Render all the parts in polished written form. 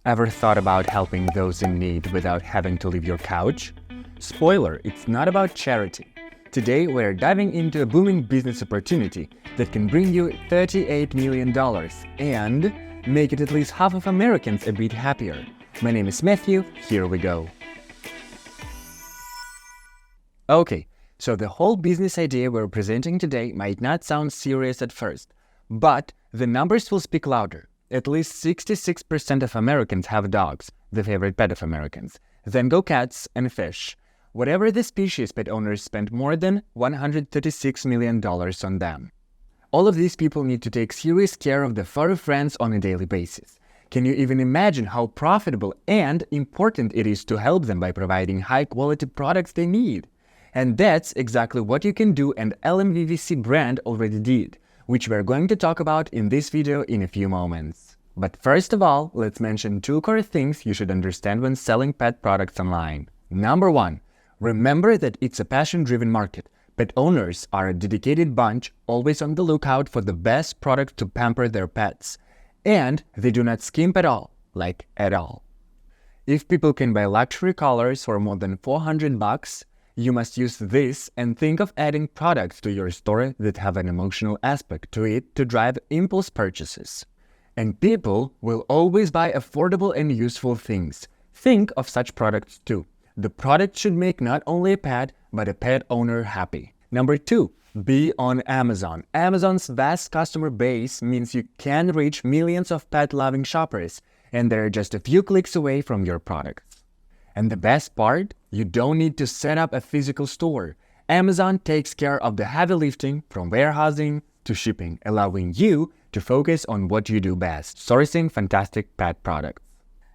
Ever thought about helping those in need without having to leave your couch? Spoiler, it's not about charity. Today we're diving into a booming business opportunity that can bring you $38 million and make it at least half of Americans a bit happier. My name is Matthew, here we go. Okay, so the whole business idea we're presenting today might not sound serious at first, but the numbers will speak louder. At least 66% of Americans have dogs, the favorite pet of Americans. Then go cats and fish. Whatever the species, pet owners spend more than $136 million on them. All of these people need to take serious care of their furry friends on a daily basis. Can you even imagine how profitable and important it is to help them by providing high-quality products they need? And that's exactly what you can do, and Lmvvc brand already did, which we're going to talk about in this video in a few moments. But first of all, let's mention two core things you should understand when selling pet products online. Number one, remember that it's a passion-driven market. Pet owners are a dedicated bunch, always on the lookout for the best product to pamper their pets. And they do not skimp at all, like at all. If people can buy luxury collars for more than $400, you must use this and think of adding products to your store that have an emotional aspect to it to drive impulse purchases. And people will always buy affordable and useful things. Think of such products too. The product should make not only a pet, but a pet owner happy. Number two, be on Amazon. Amazon's vast customer base means you can reach millions of pet-loving shoppers, and they're just a few clicks away from your products. And the best part? You don't need to set up a physical store. Amazon takes care of the heavy lifting from warehousing to shipping, allowing you to focus on what you do best, sourcing fantastic pet products.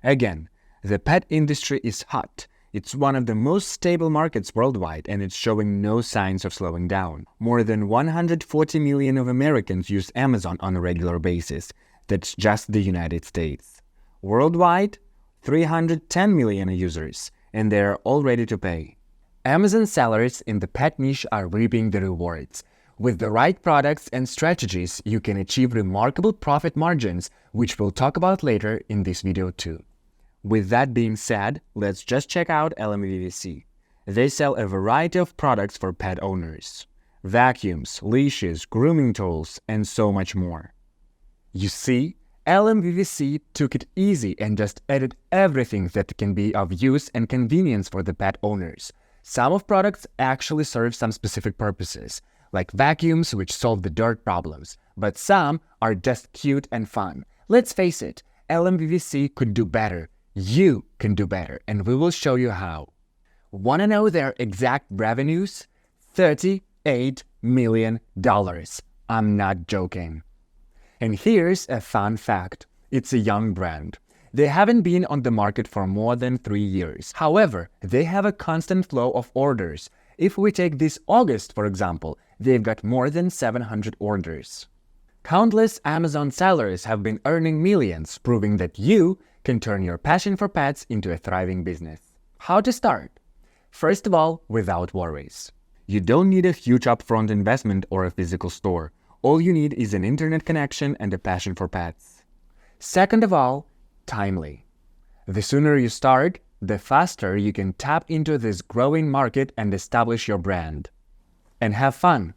Again, the pet industry is hot. It's one of the most stable markets worldwide, and it's showing no signs of slowing down. More than 140 million of Americans use Amazon on a regular basis. That's just the United States. Worldwide, 310 million users, and they're all ready to pay. Amazon sellers in the pet niche are reaping the rewards. With the right products and strategies, you can achieve remarkable profit margins, which we'll talk about later in this video too. With that being said, let's just check out Lmvvc. They sell a variety of products for pet owners. Vacuums, leashes, grooming tools, and so much more. You see, Lmvvc took it easy and just added everything that can be of use and convenience for the pet owners. Some of products actually serve some specific purposes, like vacuums which solve the dirt problems, but some are just cute and fun. Let's face it, Lmvvc could do better. You can do better, and we will show you how. Want to know their exact revenues? $38 million. I'm not joking. And here's a fun fact. It's a young brand. They haven't been on the market for more than 3 years. However, they have a constant flow of orders. If we take this August, for example, they've got more than 700 orders. Countless Amazon sellers have been earning millions, proving that you can turn your passion for pets into a thriving business. How to start? First of all, without worries. You don't need a huge upfront investment or a physical store. All you need is an internet connection and a passion for pets. Second of all, timely. The sooner you start, the faster you can tap into this growing market and establish your brand. And have fun.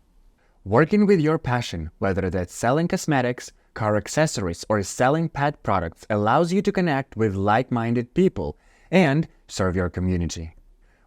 Working with your passion, whether that's selling cosmetics, car accessories, or selling pet products, allows you to connect with like-minded people and serve your community.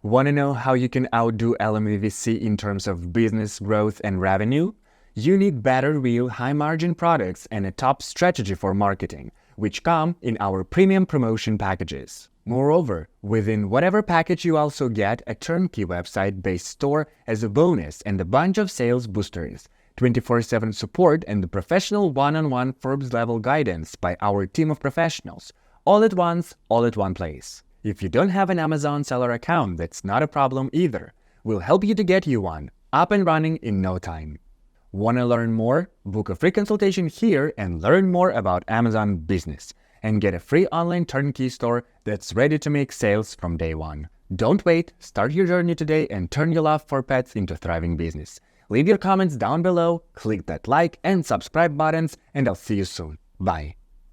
Want to know how you can outdo Lmvvc in terms of business growth and revenue? You need better real high-margin products and a top strategy for marketing, which come in our premium promotion packages. Moreover, within whatever package you also get a turnkey website-based store as a bonus and a bunch of sales boosters, 24/7 support, and the professional one-on-one Forbes-level guidance by our team of professionals, all at once, all at one place. If you don't have an Amazon seller account, that's not a problem either. We'll help you to get you one, up and running in no time. Want to learn more? Book a free consultation here and learn more about Amazon business and get a free online turnkey store that's ready to make sales from day one. Don't wait, start your journey today and turn your love for pets into a thriving business. Leave your comments down below, click that like and subscribe buttons, and I'll see you soon. Bye.